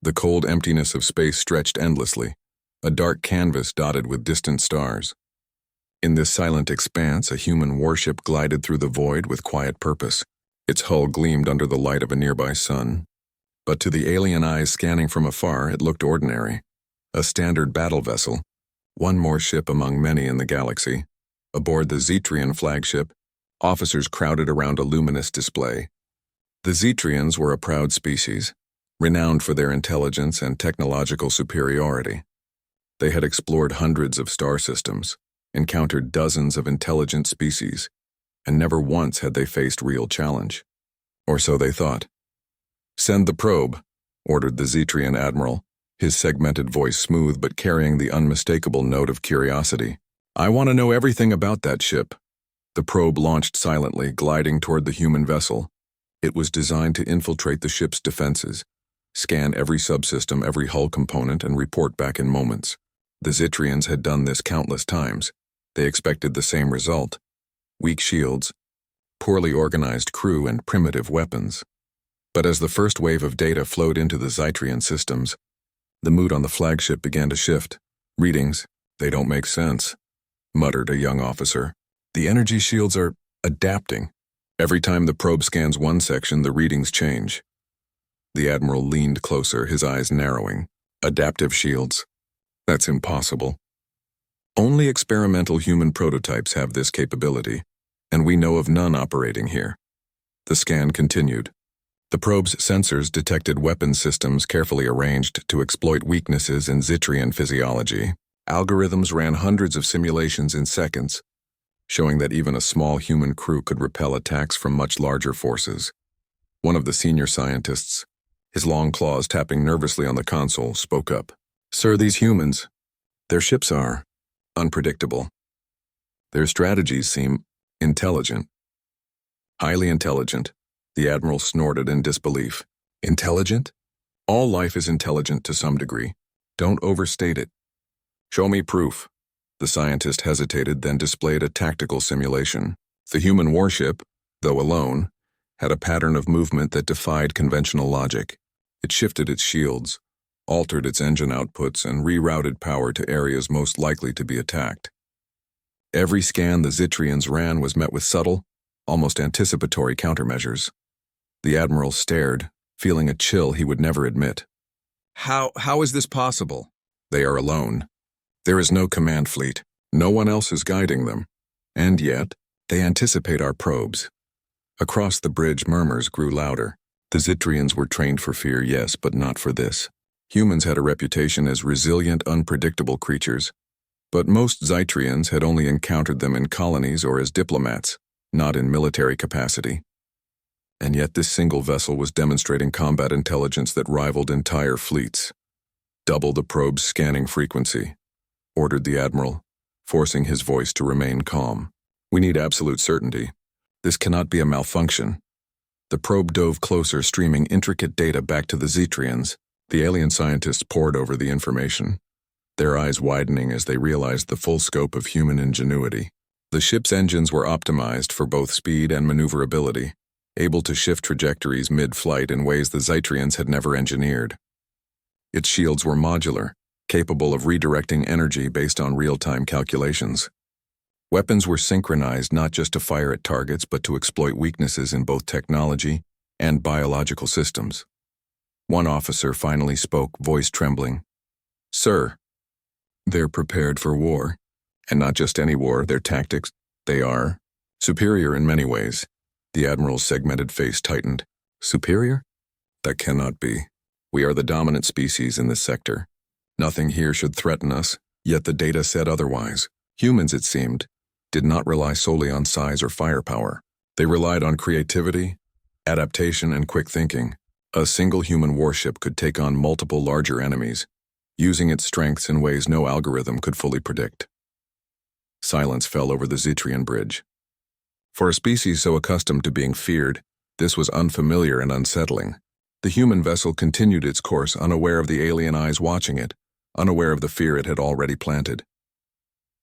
The cold emptiness of space stretched endlessly, a dark canvas dotted with distant stars. In this silent expanse, a human warship glided through the void with quiet purpose. Its hull gleamed under the light of a nearby sun. But to the alien eyes scanning from afar, it looked ordinary. A standard battle vessel, one more ship among many in the galaxy. Aboard the Zetrian flagship, officers crowded around a luminous display. The Zetrians were a proud species, renowned for their intelligence and technological superiority. They had explored hundreds of star systems, encountered dozens of intelligent species, and never once had they faced real challenge. Or so they thought. "Send the probe," ordered the Zetrian admiral, his segmented voice smooth but carrying the unmistakable note of curiosity. "I want to know everything about that ship." The probe launched silently, gliding toward the human vessel. It was designed to infiltrate the ship's defenses, scan every subsystem, every hull component, and report back in moments. The Zetrians had done this countless times. They expected the same result: weak shields, poorly organized crew, and primitive weapons. But as the first wave of data flowed into the Zetrian systems, the mood on the flagship began to shift. "Readings, they don't make sense," muttered a young officer. "The energy shields are adapting. Every time the probe scans one section, the readings change." The admiral leaned closer, his eyes narrowing. "Adaptive shields? That's impossible. Only experimental human prototypes have this capability, and we know of none operating here." The scan continued. The probe's sensors detected weapon systems carefully arranged to exploit weaknesses in Zetrian physiology. Algorithms ran hundreds of simulations in seconds, showing that even a small human crew could repel attacks from much larger forces. One of the senior scientists, his long claws tapping nervously on the console, spoke up. "Sir, these humans, their ships are unpredictable. Their strategies seem intelligent." "Highly intelligent," the admiral snorted in disbelief. "Intelligent? All life is intelligent to some degree. Don't overstate it." "Show me proof." The scientist hesitated, then displayed a tactical simulation. The human warship, though alone, had a pattern of movement that defied conventional logic. It shifted its shields, altered its engine outputs, and rerouted power to areas most likely to be attacked. Every scan the Zetrians ran was met with subtle, almost anticipatory countermeasures. The admiral stared, feeling a chill he would never admit. How is this possible?" "They are alone. There is no command fleet. No one else is guiding them. And yet, they anticipate our probes." Across the bridge, murmurs grew louder. The Zetrians were trained for fear, yes, but not for this. Humans had a reputation as resilient, unpredictable creatures, but most Zetrians had only encountered them in colonies or as diplomats, not in military capacity. And yet this single vessel was demonstrating combat intelligence that rivaled entire fleets. "Double the probe's scanning frequency," ordered the admiral, forcing his voice to remain calm. "We need absolute certainty. This cannot be a malfunction." The probe dove closer, streaming intricate data back to the Zetrians. The alien scientists pored over the information, their eyes widening as they realized the full scope of human ingenuity. The ship's engines were optimized for both speed and maneuverability, able to shift trajectories mid-flight in ways the Zetrians had never engineered. Its shields were modular, capable of redirecting energy based on real-time calculations. Weapons were synchronized not just to fire at targets but to exploit weaknesses in both technology and biological systems. One officer finally spoke, voice trembling. "Sir, they're prepared for war. And not just any war, their tactics, they are superior in many ways." The admiral's segmented face tightened. "Superior? That cannot be. We are the dominant species in this sector. Nothing here should threaten us, yet the data said otherwise. Humans, it seemed, did not rely solely on size or firepower. They relied on creativity, adaptation, and quick thinking. A single human warship could take on multiple larger enemies, using its strengths in ways no algorithm could fully predict." Silence fell over the Zetrian bridge. For a species so accustomed to being feared, this was unfamiliar and unsettling. The human vessel continued its course, unaware of the alien eyes watching it, unaware of the fear it had already planted.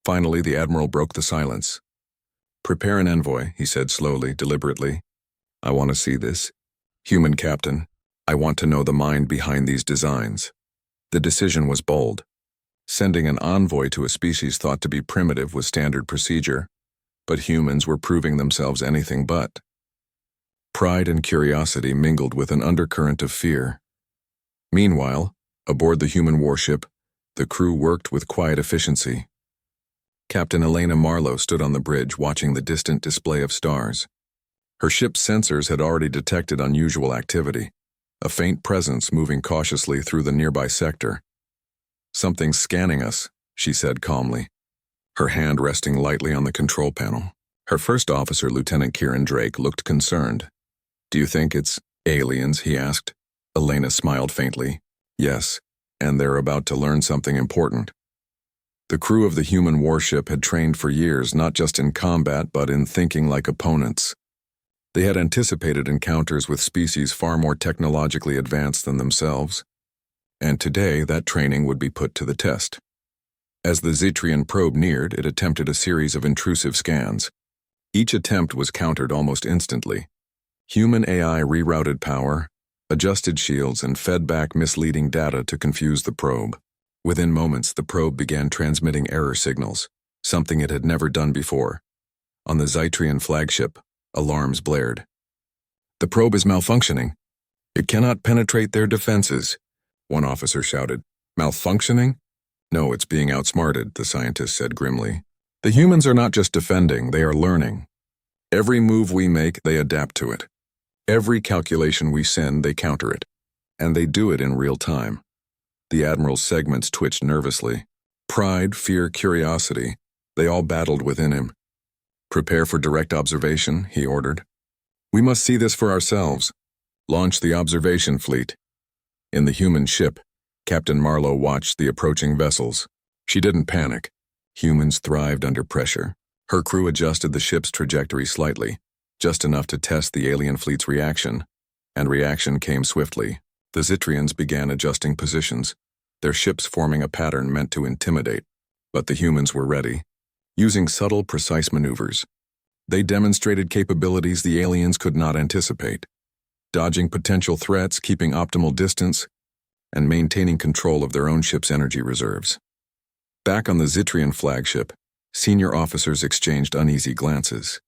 Finally, the admiral broke the silence. "Prepare an envoy," he said slowly, deliberately. "I want to see this. Human captain, I want to know the mind behind these designs. The decision was bold. Sending an envoy to a species thought to be primitive was standard procedure, but humans were proving themselves anything but. Pride and curiosity mingled with an undercurrent of fear. Meanwhile, aboard the human warship, the crew worked with quiet efficiency. Captain Elena Marlowe stood on the bridge watching the distant display of stars. Her ship's sensors had already detected unusual activity, a faint presence moving cautiously through the nearby sector. "Something's scanning us," she said calmly, her hand resting lightly on the control panel. Her first officer, Lieutenant Kieran Drake, looked concerned. "Do you think it's aliens?" he asked. Elena smiled faintly. "Yes, and they're about to learn something important." The crew of the human warship had trained for years not just in combat but in thinking like opponents. They had anticipated encounters with species far more technologically advanced than themselves, and today that training would be put to the test. As the Zetrian probe neared, it attempted a series of intrusive scans. Each attempt was countered almost instantly. Human AI rerouted power, adjusted shields, and fed back misleading data to confuse the probe. Within moments, the probe began transmitting error signals, something it had never done before. On the Zetrian flagship, alarms blared. "The probe is malfunctioning. It cannot penetrate their defenses," one officer shouted. "Malfunctioning? No, it's being outsmarted," the scientist said grimly. "The humans are not just defending, they are learning. Every move we make, they adapt to it. Every calculation we send, they counter it. And they do it in real time." The Admiral's segments twitched nervously. Pride, fear, curiosity, they all battled within him. "Prepare for direct observation," he ordered. "We must see this for ourselves. Launch the observation fleet." In the human ship, Captain Marlowe watched the approaching vessels. She didn't panic. Humans thrived under pressure. Her crew adjusted the ship's trajectory slightly, just enough to test the alien fleet's reaction, and reaction came swiftly. The Zetrians began adjusting positions, their ships forming a pattern meant to intimidate. But the humans were ready. Using subtle, precise maneuvers, they demonstrated capabilities the aliens could not anticipate, dodging potential threats, keeping optimal distance, and maintaining control of their own ship's energy reserves. Back on the Zetrian flagship, senior officers exchanged uneasy glances.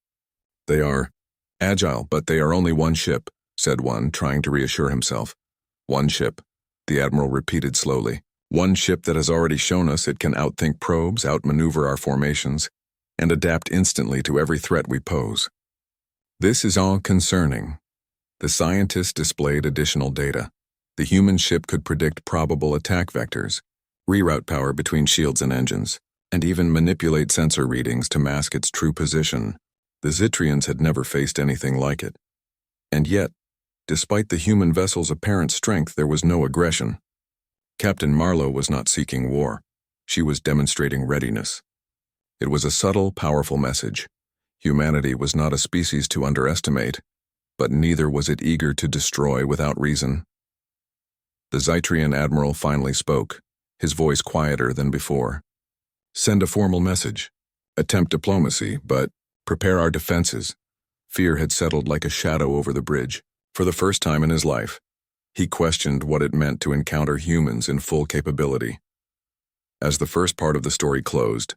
"They are agile, but they are only one ship," said one, trying to reassure himself. "One ship," the Admiral repeated slowly. "One ship that has already shown us it can outthink probes, outmaneuver our formations, and adapt instantly to every threat we pose." This is all concerning. The scientists displayed additional data. The human ship could predict probable attack vectors, reroute power between shields and engines, and even manipulate sensor readings to mask its true position. The Zetrians had never faced anything like it. And yet, despite the human vessel's apparent strength, there was no aggression. Captain Marlowe was not seeking war. She was demonstrating readiness. It was a subtle, powerful message. Humanity was not a species to underestimate, but neither was it eager to destroy without reason. The Zetrian Admiral finally spoke, his voice quieter than before. "Send a formal message. Attempt diplomacy, but prepare our defenses." Fear had settled like a shadow over the bridge. For the first time in his life, he questioned what it meant to encounter humans in full capability. As the first part of the story closed,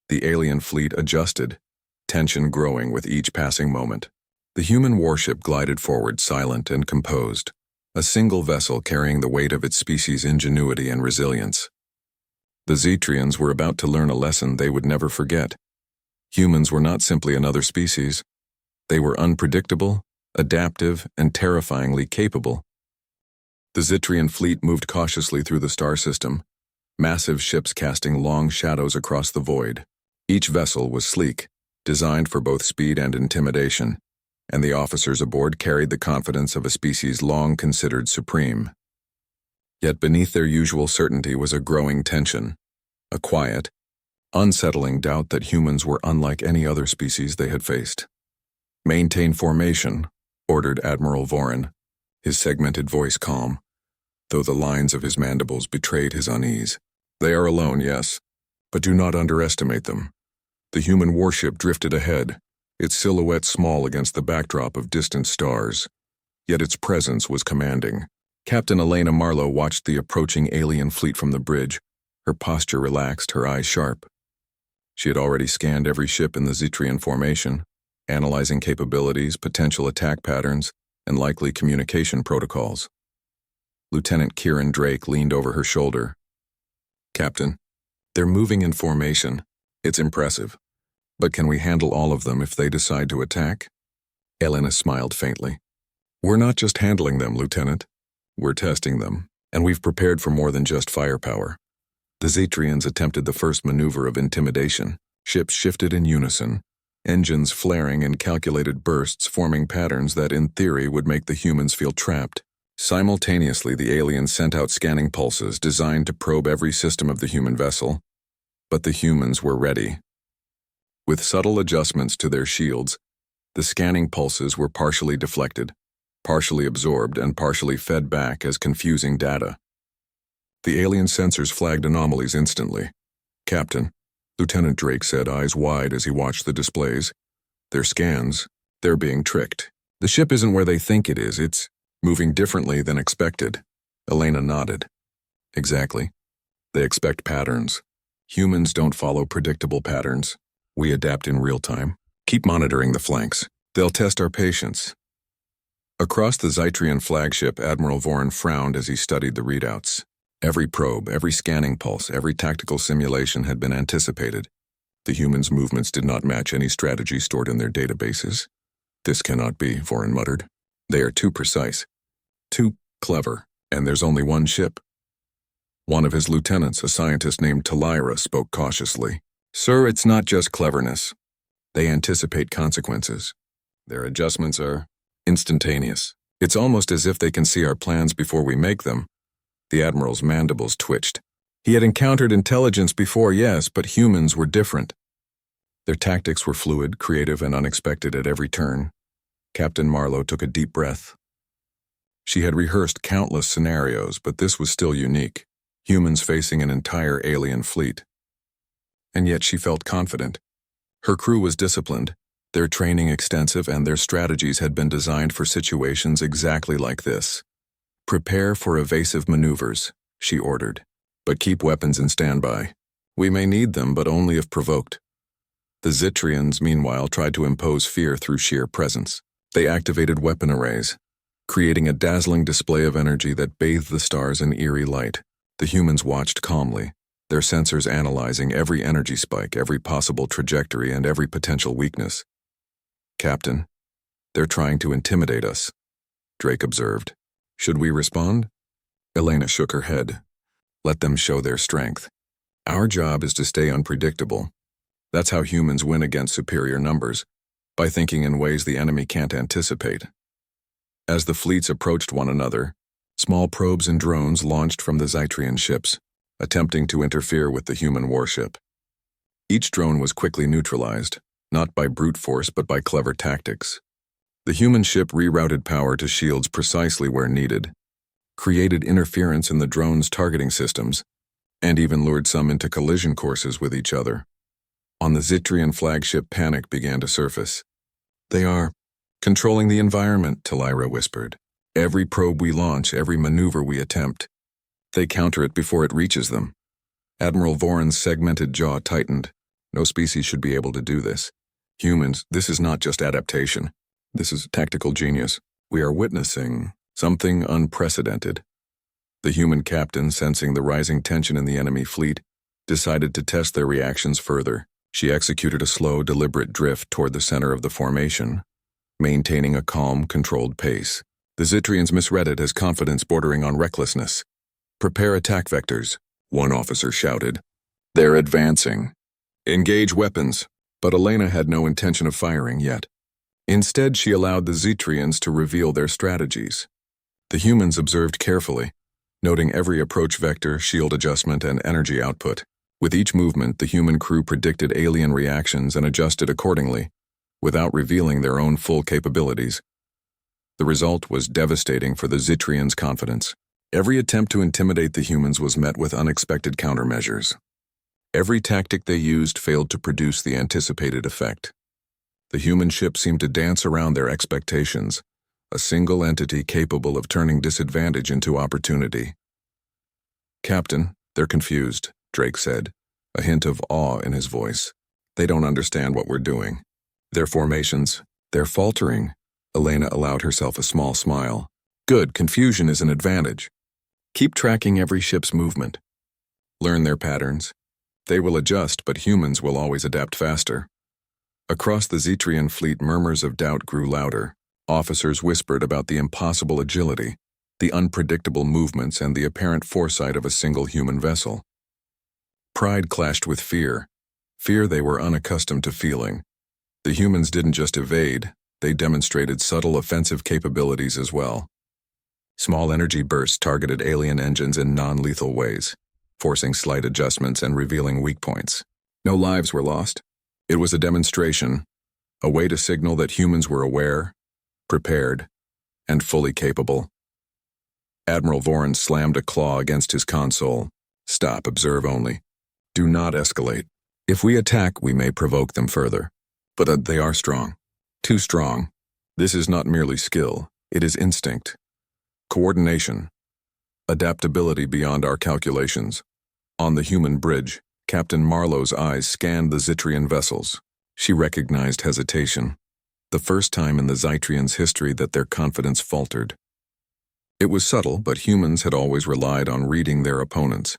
the alien fleet adjusted, tension growing with each passing moment. The human warship glided forward, silent and composed, a single vessel carrying the weight of its species' ingenuity and resilience. The Zetrians were about to learn a lesson they would never forget. Humans were not simply another species. They were unpredictable, adaptive, and terrifyingly capable. The Zetrian fleet moved cautiously through the star system, massive ships casting long shadows across the void. Each vessel was sleek, designed for both speed and intimidation, and the officers aboard carried the confidence of a species long considered supreme. Yet beneath their usual certainty was a growing tension, a quiet, unsettling doubt that humans were unlike any other species they had faced. "Maintain formation," ordered Admiral Voren, his segmented voice calm, though the lines of his mandibles betrayed his unease. "They are alone, yes, but do not underestimate them." The human warship drifted ahead, its silhouette small against the backdrop of distant stars, yet its presence was commanding. Captain Elena Marlowe watched the approaching alien fleet from the bridge, her posture relaxed, her eyes sharp. She had already scanned every ship in the Zetrian formation, analyzing capabilities, potential attack patterns, and likely communication protocols. Lieutenant Kieran Drake leaned over her shoulder. "Captain, they're moving in formation. It's impressive. But can we handle all of them if they decide to attack?" Elena smiled faintly. "We're not just handling them, Lieutenant. We're testing them, and we've prepared for more than just firepower." The Zetrians attempted the first maneuver of intimidation. Ships shifted in unison, engines flaring in calculated bursts, forming patterns that, in theory, would make the humans feel trapped. Simultaneously, the aliens sent out scanning pulses designed to probe every system of the human vessel. But the humans were ready. With subtle adjustments to their shields, the scanning pulses were partially deflected, partially absorbed, and partially fed back as confusing data. The alien sensors flagged anomalies instantly. "Captain," Lieutenant Drake said, eyes wide as he watched the displays. "Their scans, they're being tricked. The ship isn't where they think it is. It's moving differently than expected." Elena nodded. "Exactly. They expect patterns. Humans don't follow predictable patterns. We adapt in real time. Keep monitoring the flanks. They'll test our patience." Across the Zetrian flagship, Admiral Voran frowned as he studied the readouts. Every probe, every scanning pulse, every tactical simulation had been anticipated. The humans' movements did not match any strategy stored in their databases. "This cannot be," Voran muttered. "They are too precise, too clever, and there's only one ship." One of his lieutenants, a scientist named Talira, spoke cautiously. "Sir, it's not just cleverness. They anticipate consequences. Their adjustments are instantaneous. It's almost as if they can see our plans before we make them." The Admiral's mandibles twitched. He had encountered intelligence before, yes, but humans were different. Their tactics were fluid, creative, and unexpected at every turn. Captain Marlowe took a deep breath. She had rehearsed countless scenarios, but this was still unique. Humans facing an entire alien fleet. And yet she felt confident. Her crew was disciplined, their training extensive, and their strategies had been designed for situations exactly like this. "Prepare for evasive maneuvers," she ordered, "but keep weapons in standby. We may need them, but only if provoked." The Zetrians, meanwhile, tried to impose fear through sheer presence. They activated weapon arrays, creating a dazzling display of energy that bathed the stars in eerie light. The humans watched calmly, their sensors analyzing every energy spike, every possible trajectory, and every potential weakness. "Captain, they're trying to intimidate us," Drake observed. "Should we respond?" Elena shook her head. "Let them show their strength. Our job is to stay unpredictable. That's how humans win against superior numbers, by thinking in ways the enemy can't anticipate." As the fleets approached one another, small probes and drones launched from the Zetrian ships, attempting to interfere with the human warship. Each drone was quickly neutralized, not by brute force but by clever tactics. The human ship rerouted power to shields precisely where needed, created interference in the drone's targeting systems, and even lured some into collision courses with each other. On the Zetrian flagship, panic began to surface. "They are controlling the environment," Talira whispered. "Every probe we launch, every maneuver we attempt, they counter it before it reaches them." Admiral Voran's segmented jaw tightened. No species should be able to do this. Humans, this is not just adaptation. This is tactical genius. We are witnessing something unprecedented. The human captain, sensing the rising tension in the enemy fleet, decided to test their reactions further. She executed a slow, deliberate drift toward the center of the formation, maintaining a calm, controlled pace. The Zetrians misread it as confidence bordering on recklessness. "Prepare attack vectors," one officer shouted. "They're advancing. Engage weapons." But Elena had no intention of firing yet. Instead, she allowed the Zetrians to reveal their strategies. The humans observed carefully, noting every approach vector, shield adjustment, and energy output. With each movement, the human crew predicted alien reactions and adjusted accordingly, without revealing their own full capabilities. The result was devastating for the Zetrians' confidence. Every attempt to intimidate the humans was met with unexpected countermeasures. Every tactic they used failed to produce the anticipated effect. The human ship seemed to dance around their expectations, a single entity capable of turning disadvantage into opportunity. "Captain, they're confused," Drake said, a hint of awe in his voice. "They don't understand what we're doing. Their formations, they're faltering." Elena allowed herself a small smile. "Good, confusion is an advantage. Keep tracking every ship's movement. Learn their patterns. They will adjust, but humans will always adapt faster." Across the Zetrian fleet, murmurs of doubt grew louder. Officers whispered about the impossible agility, the unpredictable movements, and the apparent foresight of a single human vessel. Pride clashed with fear they were unaccustomed to feeling. The humans didn't just evade, they demonstrated subtle offensive capabilities as well. Small energy bursts targeted alien engines in non-lethal ways, forcing slight adjustments and revealing weak points. No lives were lost. It was a demonstration, a way to signal that humans were aware, prepared, and fully capable. Admiral Voran slammed a claw against his console. "Stop, observe only. Do not escalate. If we attack, we may provoke them further. But they are strong. Too strong. This is not merely skill, it is instinct. Coordination. Adaptability beyond our calculations." On the human bridge, Captain Marlowe's eyes scanned the Zetrian vessels. She recognized hesitation. The first time in the Zetrians' history that their confidence faltered. It was subtle, but humans had always relied on reading their opponents.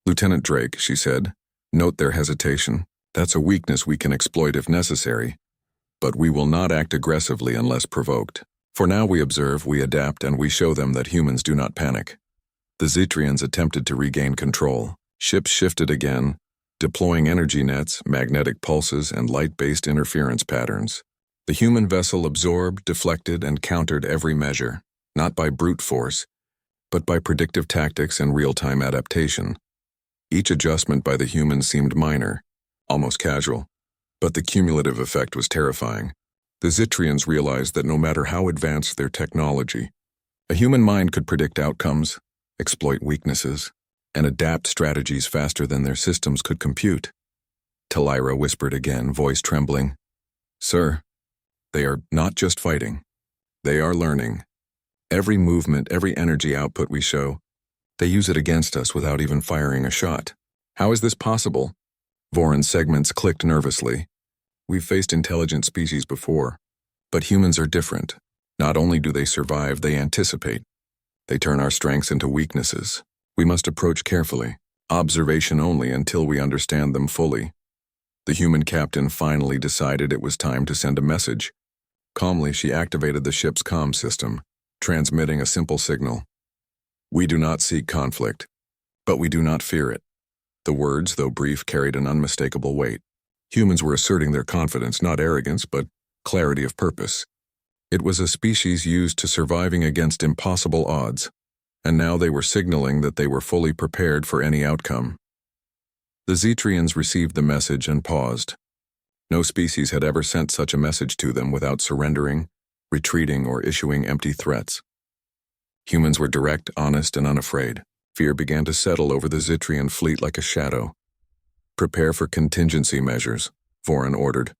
"Lieutenant Drake," she said, "note their hesitation. That's a weakness we can exploit if necessary. But we will not act aggressively unless provoked. For now we observe, we adapt, and we show them that humans do not panic." The Zetrians attempted to regain control. Ships shifted again, deploying energy nets, magnetic pulses, and light-based interference patterns. The human vessel absorbed, deflected, and countered every measure, not by brute force, but by predictive tactics and real-time adaptation. Each adjustment by the humans seemed minor, almost casual, but the cumulative effect was terrifying. The Zetrians realized that no matter how advanced their technology, a human mind could predict outcomes, exploit weaknesses, and adapt strategies faster than their systems could compute. Talira whispered again, voice trembling. "Sir, they are not just fighting. They are learning. Every movement, every energy output we show, they use it against us without even firing a shot. How is this possible?" Voran's segments clicked nervously. "We've faced intelligent species before, but humans are different. Not only do they survive, they anticipate. They turn our strengths into weaknesses. We must approach carefully, observation only until we understand them fully." The human captain finally decided it was time to send a message. Calmly, she activated the ship's comm system, transmitting a simple signal. "We do not seek conflict, but we do not fear it." The words, though brief, carried an unmistakable weight. Humans were asserting their confidence, not arrogance, but clarity of purpose. It was a species used to surviving against impossible odds, and now they were signaling that they were fully prepared for any outcome. The Zetrians received the message and paused. No species had ever sent such a message to them without surrendering, retreating, or issuing empty threats. Humans were direct, honest, and unafraid. Fear began to settle over the Zetrian fleet like a shadow. "Prepare for contingency measures," Voran ordered,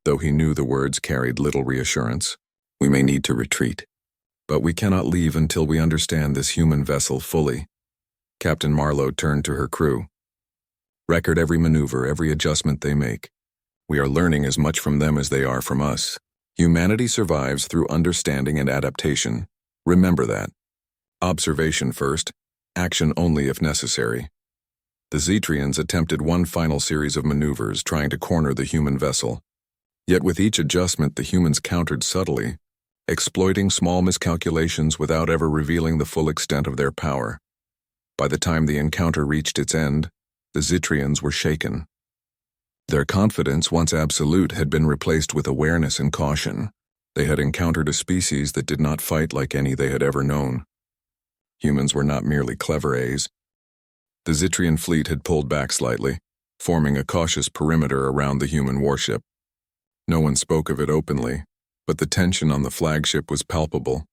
though he knew the words carried little reassurance. "We may need to retreat, but we cannot leave until we understand this human vessel fully." Captain Marlowe turned to her crew. "Record every maneuver, every adjustment they make. We are learning as much from them as they are from us. Humanity survives through understanding and adaptation. Remember that. Observation first, action only if necessary." The Zetrians attempted one final series of maneuvers, trying to corner the human vessel. Yet with each adjustment, the humans countered subtly, exploiting small miscalculations without ever revealing the full extent of their power. By the time the encounter reached its end, the Zetrians were shaken. Their confidence, once absolute, had been replaced with awareness and caution. They had encountered a species that did not fight like any they had ever known. Humans were not merely clever A's. The Zetrian fleet had pulled back slightly, forming a cautious perimeter around the human warship. No one spoke of it openly, but the tension on the flagship was palpable.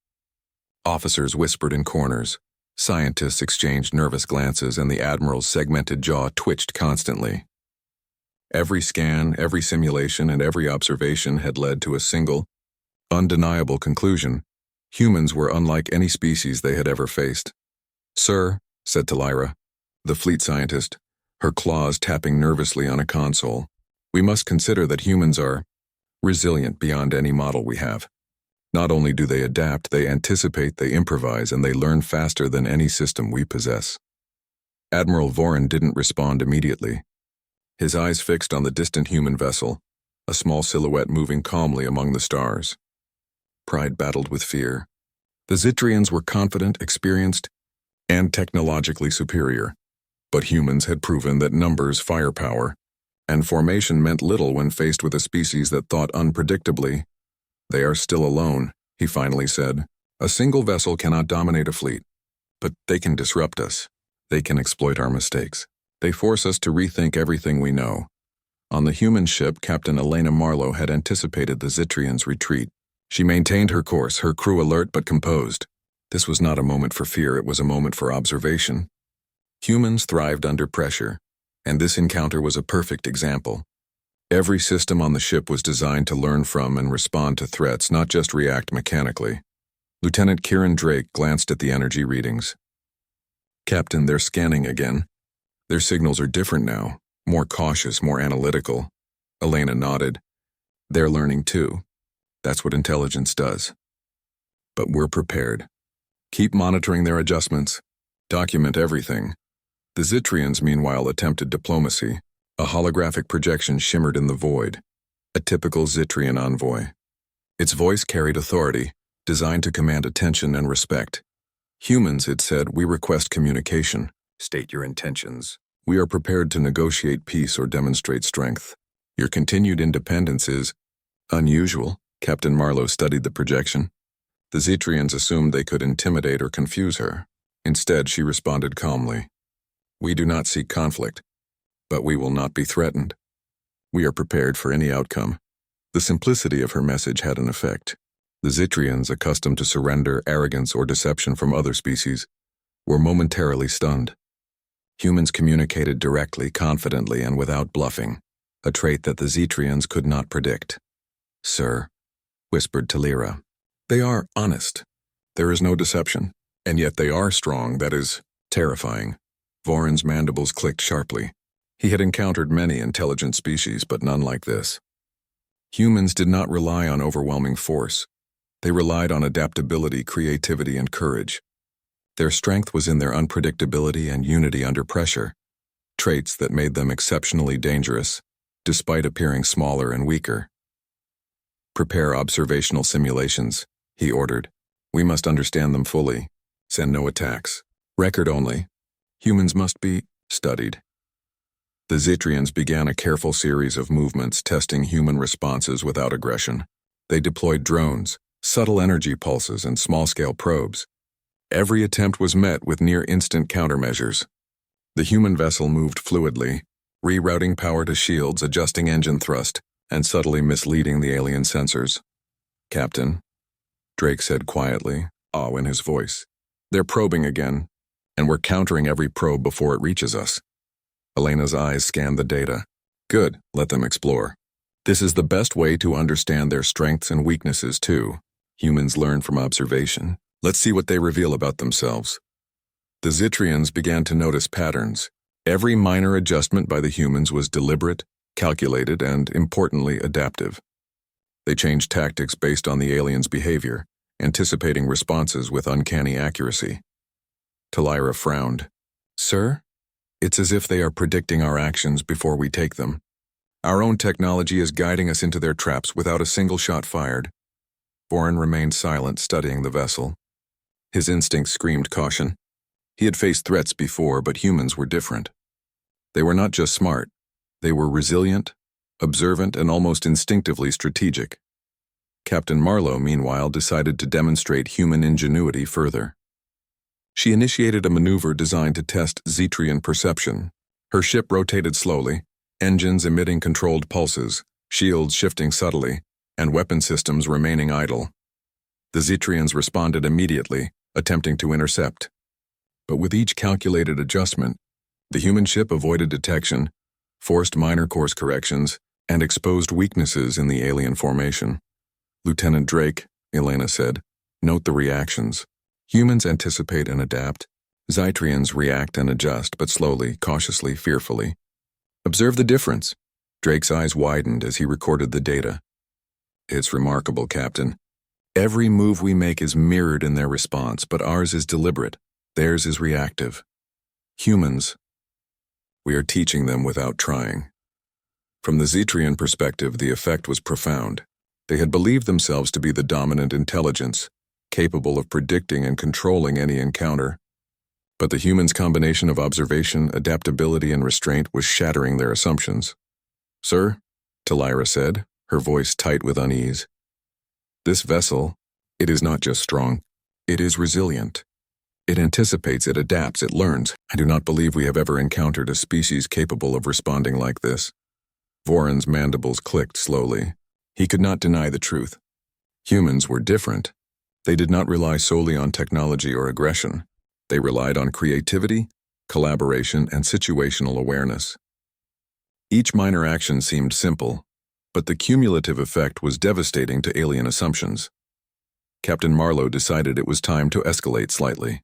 Officers whispered in corners. Scientists exchanged nervous glances, and the admiral's segmented jaw twitched constantly. Every scan, every simulation, and every observation had led to a single, undeniable conclusion. Humans were unlike any species they had ever faced. "Sir," said Talira, the fleet scientist, her claws tapping nervously on a console, "we must consider that humans are resilient beyond any model we have. Not only do they adapt, they anticipate, they improvise, and they learn faster than any system we possess." Admiral Vorin didn't respond immediately. His eyes fixed on the distant human vessel, a small silhouette moving calmly among the stars. Pride battled with fear. The Zitrians were confident, experienced, and technologically superior, but humans had proven that numbers, firepower, and formation meant little when faced with a species that thought unpredictably. "They are still alone," he finally said. "A single vessel cannot dominate a fleet, but they can disrupt us. They can exploit our mistakes. They force us to rethink everything we know." On the human ship, Captain Elena Marlowe had anticipated the Zitrians' retreat. She maintained her course, her crew alert but composed. This was not a moment for fear, it was a moment for observation. Humans thrived under pressure, and this encounter was a perfect example. Every system on the ship was designed to learn from and respond to threats, not just react mechanically. Lieutenant Kieran Drake glanced at the energy readings. "Captain, they're scanning again. Their signals are different now, more cautious, more analytical." Elena nodded. "They're learning too. That's what intelligence does. But we're prepared. Keep monitoring their adjustments. Document everything." The Zitrians, meanwhile, attempted diplomacy. A holographic projection shimmered in the void. A typical Zitrian envoy. Its voice carried authority, designed to command attention and respect. "Humans," it said, "we request communication. State your intentions. We are prepared to negotiate peace or demonstrate strength. Your continued independence is unusual." Captain Marlowe studied the projection. The Zitrians assumed they could intimidate or confuse her. Instead, she responded calmly. "We do not seek conflict, but we will not be threatened. We are prepared for any outcome." The simplicity of her message had an effect. The Zitrians, accustomed to surrender, arrogance, or deception from other species, were momentarily stunned. Humans communicated directly, confidently, and without bluffing, a trait that the Zitrians could not predict. "Sir," whispered Talira, "they are honest. There is no deception. And yet they are strong, that is, terrifying." Vorin's mandibles clicked sharply. He had encountered many intelligent species, but none like this. Humans did not rely on overwhelming force. They relied on adaptability, creativity, and courage. Their strength was in their unpredictability and unity under pressure, traits that made them exceptionally dangerous, despite appearing smaller and weaker. "Prepare observational simulations," he ordered. "We must understand them fully. Send no attacks. Record only. Humans must be studied." The Zitrians began a careful series of movements, testing human responses without aggression. They deployed drones, subtle energy pulses, and small-scale probes. Every attempt was met with near-instant countermeasures. The human vessel moved fluidly, rerouting power to shields, adjusting engine thrust, and subtly misleading the alien sensors. "Captain," Drake said quietly, awe in his voice, "they're probing again, and we're countering every probe before it reaches us." Elena's eyes scanned the data. "Good, let them explore. This is the best way to understand their strengths and weaknesses, too. Humans learn from observation. Let's see what they reveal about themselves." The Zitrians began to notice patterns. Every minor adjustment by the humans was deliberate, calculated, and, importantly, adaptive. They changed tactics based on the aliens' behavior, anticipating responses with uncanny accuracy. Talira frowned. "Sir, it's as if they are predicting our actions before we take them. Our own technology is guiding us into their traps without a single shot fired." Vorin remained silent, studying the vessel. His instincts screamed caution. He had faced threats before, but humans were different. They were not just smart. They were resilient, observant, and almost instinctively strategic. Captain Marlowe, meanwhile, decided to demonstrate human ingenuity further. She initiated a maneuver designed to test Zitrian perception. Her ship rotated slowly, engines emitting controlled pulses, shields shifting subtly, and weapon systems remaining idle. The Zitrians responded immediately, attempting to intercept. But with each calculated adjustment, the human ship avoided detection, forced minor course corrections, and exposed weaknesses in the alien formation. "Lieutenant Drake," Elena said, Note the reactions. Humans anticipate and adapt. Zytrians react and adjust, but slowly, cautiously, fearfully. Observe the difference. Drake's eyes widened as he recorded the data. It's remarkable, Captain. Every move we make is mirrored in their response, but ours is deliberate. Theirs is reactive. Humans, we are teaching them without trying. From the Zytrian perspective, the effect was profound. They had believed themselves to be the dominant intelligence, capable of predicting and controlling any encounter. But the humans' combination of observation, adaptability, and restraint was shattering their assumptions. "Sir," Talira said, her voice tight with unease. "This vessel, it is not just strong, it is resilient. It anticipates, it adapts, it learns. I do not believe we have ever encountered a species capable of responding like this." Voron's mandibles clicked slowly. He could not deny the truth. Humans were different. They did not rely solely on technology or aggression. They relied on creativity, collaboration, and situational awareness. Each minor action seemed simple, but the cumulative effect was devastating to alien assumptions. Captain Marlowe decided it was time to escalate slightly.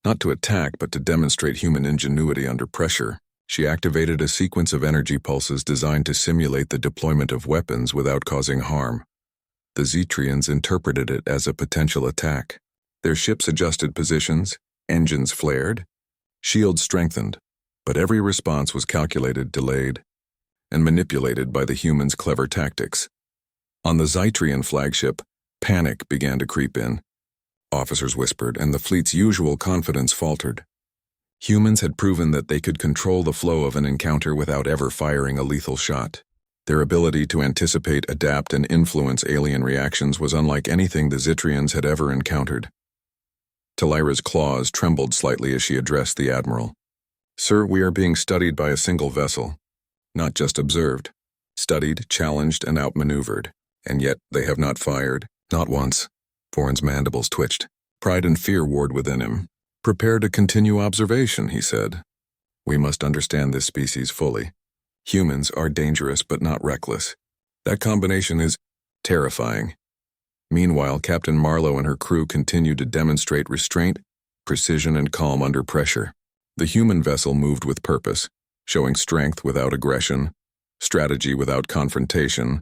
Not to attack, but to demonstrate human ingenuity under pressure. She activated a sequence of energy pulses designed to simulate the deployment of weapons without causing harm. The Zytrians interpreted it as a potential attack. Their ships adjusted positions, engines flared, shields strengthened, but every response was calculated, delayed, and manipulated by the humans' clever tactics. On the Zytrian flagship, panic began to creep in. Officers whispered, and the fleet's usual confidence faltered. Humans had proven that they could control the flow of an encounter without ever firing a lethal shot. Their ability to anticipate, adapt, and influence alien reactions was unlike anything the Zytrians had ever encountered. Talira's claws trembled slightly as she addressed the Admiral. "Sir, we are being studied by a single vessel. Not just observed. Studied, challenged, and outmaneuvered. And yet they have not fired. Not once." Voron's mandibles twitched. Pride and fear warred within him. "Prepare to continue observation," he said. "We must understand this species fully. Humans are dangerous but not reckless. That combination is terrifying." Meanwhile, Captain Marlowe and her crew continued to demonstrate restraint, precision, and calm under pressure. The human vessel moved with purpose, showing strength without aggression, strategy without confrontation,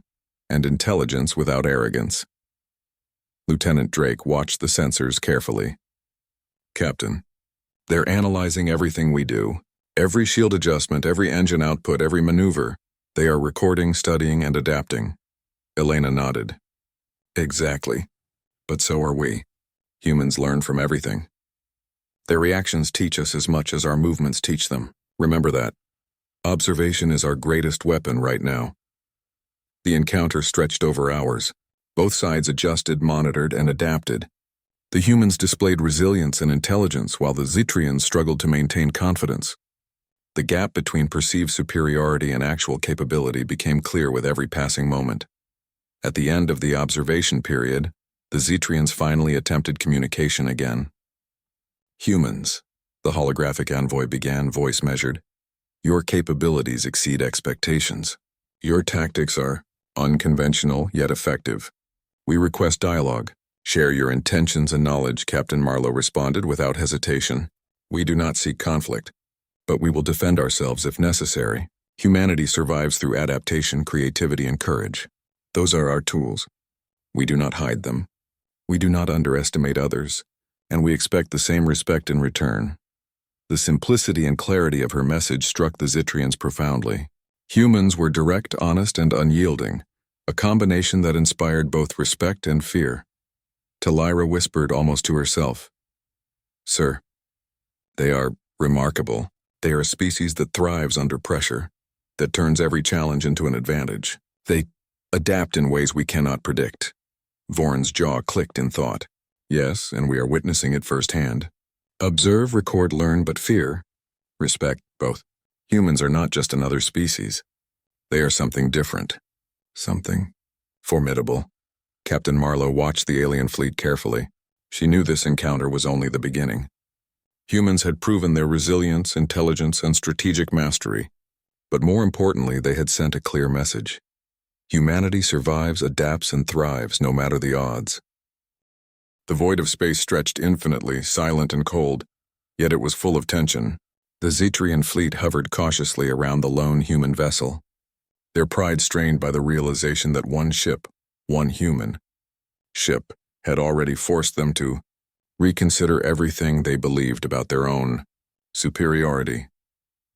and intelligence without arrogance. Lieutenant Drake watched the sensors carefully. "Captain, they're analyzing everything we do. Every shield adjustment, every engine output, every maneuver. They are recording, studying, and adapting." Elena nodded. "Exactly. But so are we. Humans learn from everything. Their reactions teach us as much as our movements teach them. Remember that. Observation is our greatest weapon right now." The encounter stretched over hours. Both sides adjusted, monitored, and adapted. The humans displayed resilience and intelligence, while the Zytrians struggled to maintain confidence. The gap between perceived superiority and actual capability became clear with every passing moment. At the end of the observation period, the Zytrians finally attempted communication again. "Humans," the holographic envoy began, voice measured. "Your capabilities exceed expectations. Your tactics are unconventional yet effective. We request dialogue. Share your intentions and knowledge," Captain Marlowe responded without hesitation. "We do not seek conflict, but we will defend ourselves if necessary. Humanity survives through adaptation, creativity, and courage. Those are our tools. We do not hide them. We do not underestimate others, and we expect the same respect in return." The simplicity and clarity of her message struck the Zytrians profoundly. Humans were direct, honest, and unyielding, a combination that inspired both respect and fear. Talira whispered almost to herself, "Sir, they are remarkable. They are a species that thrives under pressure, that turns every challenge into an advantage. They adapt in ways we cannot predict." Voron's jaw clicked in thought. "Yes, and we are witnessing it firsthand. Observe, record, learn, but fear, respect both. Humans are not just another species. They are something different. Something formidable." Captain Marlowe watched the alien fleet carefully. She knew this encounter was only the beginning. Humans had proven their resilience, intelligence, and strategic mastery, but more importantly, they had sent a clear message. Humanity survives, adapts, and thrives no matter the odds. The void of space stretched infinitely, silent and cold, yet it was full of tension. The Zetrian fleet hovered cautiously around the lone human vessel, their pride strained by the realization that one ship, one human ship, had already forced them to reconsider everything they believed about their own superiority.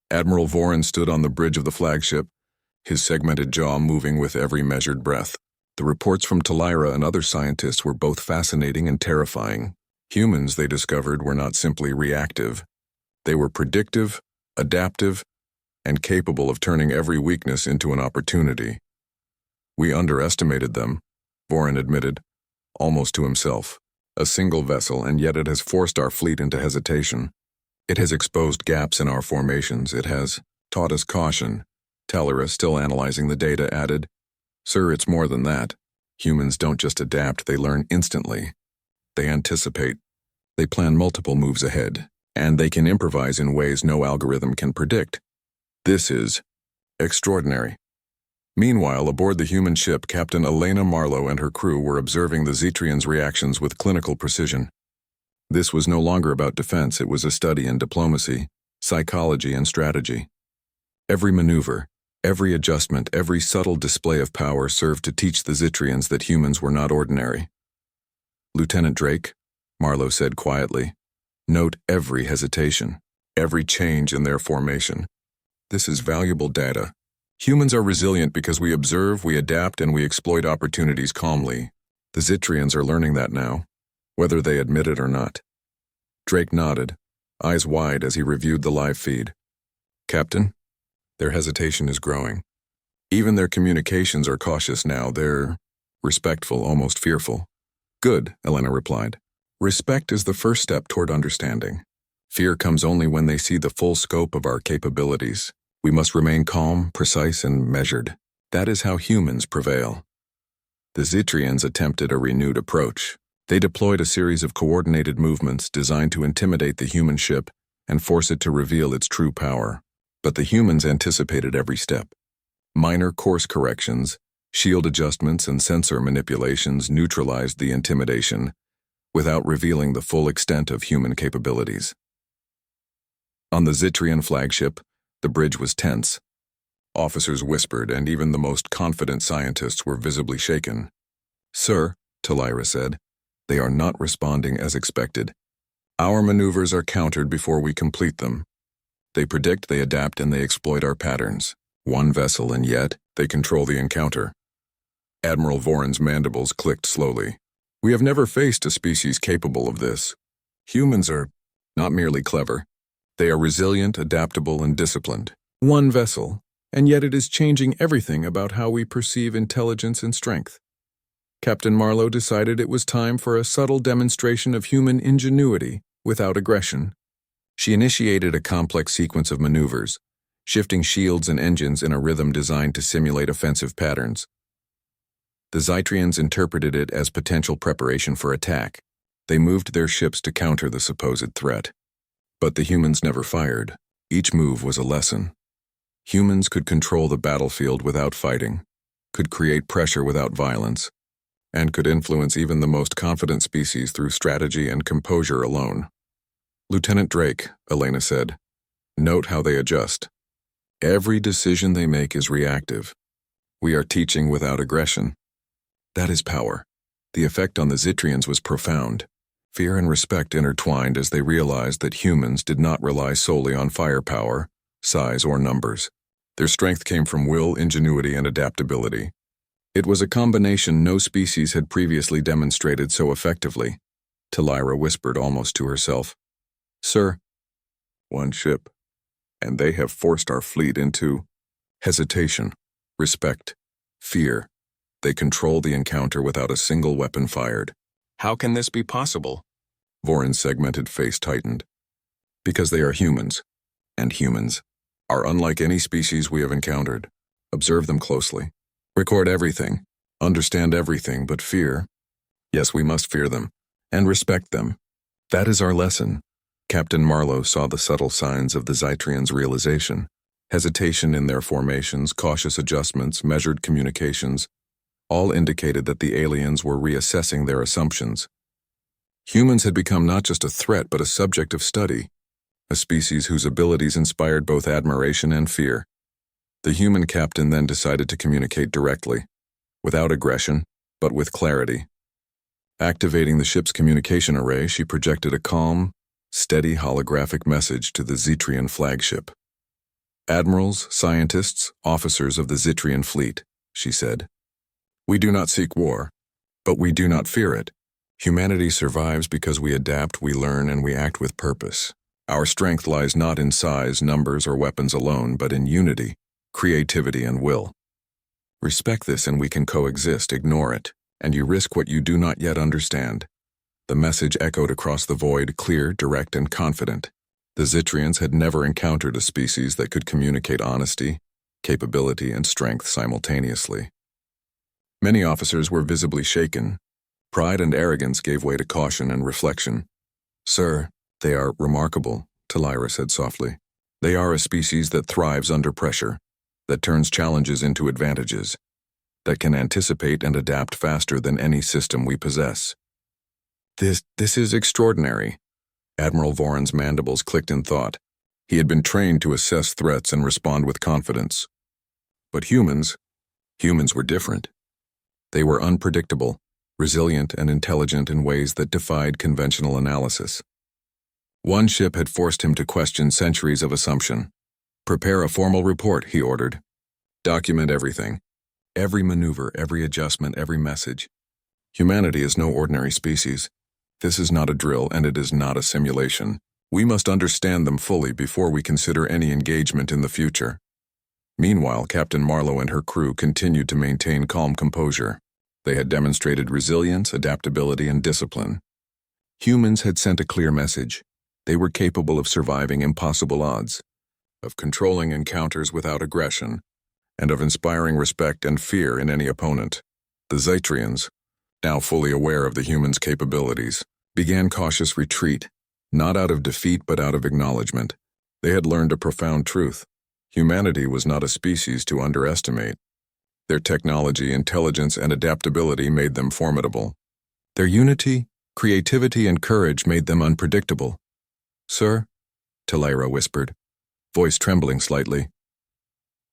Admiral Vorin stood on the bridge of the flagship, his segmented jaw moving with every measured breath. The reports from Talira and other scientists were both fascinating and terrifying. Humans, they discovered, were not simply reactive. They were predictive, adaptive, and capable of turning every weakness into an opportunity. We underestimated them, Vorin admitted, almost to himself. A single vessel, and yet it has forced our fleet into hesitation. It has exposed gaps in our formations. It has taught us caution. Talira, still analyzing the data, added, "Sir, it's more than that. Humans don't just adapt, they learn instantly. They anticipate. They plan multiple moves ahead, and they can improvise in ways no algorithm can predict. This is extraordinary." Meanwhile, aboard the human ship, Captain Elena Marlowe and her crew were observing the Zetrians' reactions with clinical precision. This was no longer about defense, it was a study in diplomacy, psychology, and strategy. Every maneuver, every adjustment, every subtle display of power served to teach the Zetrians that humans were not ordinary. "Lieutenant Drake," Marlowe said quietly, "note every hesitation, every change in their formation. This is valuable data. Humans are resilient because we observe, we adapt, and we exploit opportunities calmly. The Zetrians are learning that now, whether they admit it or not." Drake nodded, eyes wide as he reviewed the live feed. "Captain, their hesitation is growing. Even their communications are cautious now. They're respectful, almost fearful." "Good," Elena replied. "Respect is the first step toward understanding. Fear comes only when they see the full scope of our capabilities. We must remain calm, precise, and measured. That is how humans prevail." The Zetrians attempted a renewed approach. They deployed a series of coordinated movements designed to intimidate the human ship and force it to reveal its true power. But the humans anticipated every step. Minor course corrections, shield adjustments, and sensor manipulations neutralized the intimidation without revealing the full extent of human capabilities. On the Zetrian flagship, the bridge was tense. Officers whispered, and even the most confident scientists were visibly shaken. "Sir," Talira said, "they are not responding as expected. Our maneuvers are countered before we complete them. They predict, they adapt, and they exploit our patterns. One vessel, and yet they control the encounter." Admiral Vorin's mandibles clicked slowly. "We have never faced a species capable of this. Humans are not merely clever. They are resilient, adaptable, and disciplined. One vessel, and yet it is changing everything about how we perceive intelligence and strength." Captain Marlowe decided it was time for a subtle demonstration of human ingenuity without aggression. She initiated a complex sequence of maneuvers, shifting shields and engines in a rhythm designed to simulate offensive patterns. The Zetrians interpreted it as potential preparation for attack. They moved their ships to counter the supposed threat. But the humans never fired. Each move was a lesson. Humans could control the battlefield without fighting, could create pressure without violence, and could influence even the most confident species through strategy and composure alone. "Lieutenant Drake," Elena said, "note how they adjust. Every decision they make is reactive. We are teaching without aggression. That is power." The effect on the Zetrians was profound. Fear and respect intertwined as they realized that humans did not rely solely on firepower, size, or numbers. Their strength came from will, ingenuity, and adaptability. It was a combination no species had previously demonstrated so effectively. Talira whispered almost to herself, "Sir, one ship, and they have forced our fleet into hesitation, respect, fear. They control the encounter without a single weapon fired." "How can this be possible?" Vorin's segmented face tightened. "Because they are humans, and humans are unlike any species we have encountered. Observe them closely. Record everything, understand everything, but fear. Yes, we must fear them, and respect them. That is our lesson." Captain Marlowe saw the subtle signs of the Zetrians' realization. Hesitation in their formations, cautious adjustments, measured communications, all indicated that the aliens were reassessing their assumptions. Humans had become not just a threat but a subject of study, a species whose abilities inspired both admiration and fear. The human captain then decided to communicate directly, without aggression, but with clarity. Activating the ship's communication array, she projected a calm, steady holographic message to the Zetrian flagship. "Admirals, scientists, officers of the Zetrian fleet," she said. "We do not seek war, but we do not fear it. Humanity survives because we adapt, we learn, and we act with purpose. Our strength lies not in size, numbers, or weapons alone, but in unity, creativity, and will. Respect this and we can coexist. Ignore it, and you risk what you do not yet understand." The message echoed across the void, clear, direct, and confident. The Zetrians had never encountered a species that could communicate honesty, capability, and strength simultaneously. Many officers were visibly shaken. Pride and arrogance gave way to caution and reflection. "Sir, they are remarkable," Talira said softly. "They are a species that thrives under pressure, that turns challenges into advantages, that can anticipate and adapt faster than any system we possess." This is extraordinary." Admiral Voran's mandibles clicked in thought. He had been trained to assess threats and respond with confidence. But humans were different. They were unpredictable, resilient, and intelligent in ways that defied conventional analysis. One ship had forced him to question centuries of assumption. "Prepare a formal report," he ordered. "Document everything. Every maneuver, every adjustment, every message. Humanity is no ordinary species. This is not a drill, and it is not a simulation. We must understand them fully before we consider any engagement in the future." Meanwhile, Captain Marlowe and her crew continued to maintain calm composure. They had demonstrated resilience, adaptability, and discipline. Humans had sent a clear message. They were capable of surviving impossible odds, of controlling encounters without aggression, and of inspiring respect and fear in any opponent. The Zetrians, now fully aware of the humans' capabilities, began cautious retreat, not out of defeat but out of acknowledgement. They had learned a profound truth. Humanity was not a species to underestimate. Their technology, intelligence, and adaptability made them formidable. Their unity, creativity, and courage made them unpredictable. "Sir," Talira whispered, voice trembling slightly,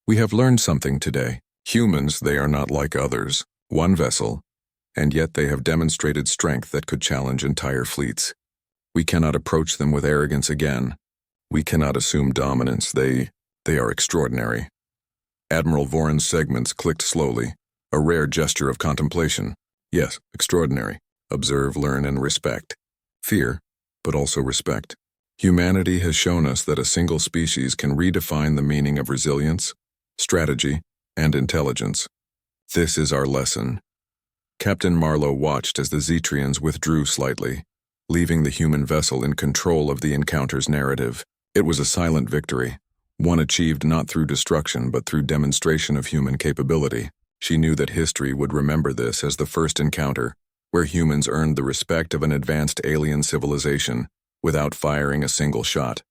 "we have learned something today. Humans, they are not like others, one vessel, and yet they have demonstrated strength that could challenge entire fleets. We cannot approach them with arrogance again. We cannot assume dominance. They are extraordinary." Admiral Voran's segments clicked slowly, a rare gesture of contemplation. "Yes, extraordinary. Observe, learn, and respect. Fear, but also respect. Humanity has shown us that a single species can redefine the meaning of resilience, strategy, and intelligence. This is our lesson." Captain Marlowe watched as the Zetrians withdrew slightly, leaving the human vessel in control of the encounter's narrative. It was a silent victory, one achieved not through destruction but through demonstration of human capability. She knew that history would remember this as the first encounter, where humans earned the respect of an advanced alien civilization without firing a single shot.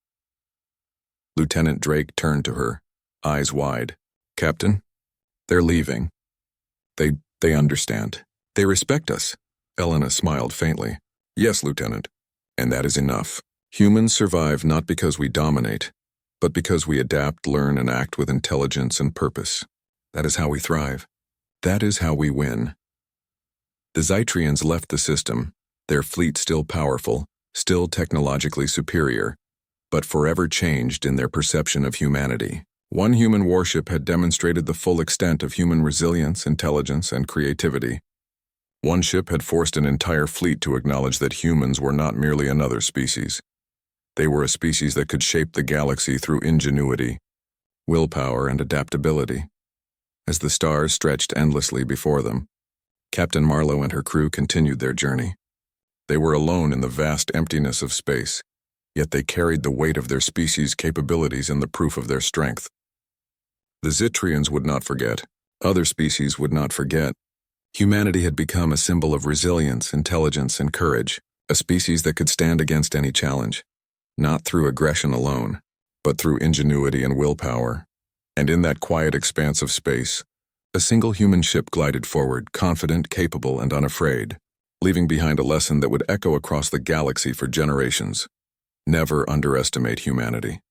Lieutenant Drake turned to her, eyes wide. "Captain, they're leaving. They understand. They respect us." Elena smiled faintly. "Yes, Lieutenant, and that is enough. Humans survive not because we dominate, but because we adapt, learn, and act with intelligence and purpose. That is how we thrive. That is how we win." The Zetrians left the system, their fleet still powerful, still technologically superior, but forever changed in their perception of humanity. One human warship had demonstrated the full extent of human resilience, intelligence, and creativity. One ship had forced an entire fleet to acknowledge that humans were not merely another species. They were a species that could shape the galaxy through ingenuity, willpower, and adaptability. As the stars stretched endlessly before them, Captain Marlowe and her crew continued their journey. They were alone in the vast emptiness of space, yet they carried the weight of their species' capabilities and the proof of their strength. The Zetrians would not forget. Other species would not forget. Humanity had become a symbol of resilience, intelligence, and courage, a species that could stand against any challenge, not through aggression alone, but through ingenuity and willpower. And in that quiet expanse of space, a single human ship glided forward, confident, capable, and unafraid. leaving behind a lesson that would echo across the galaxy for generations. Never underestimate humanity.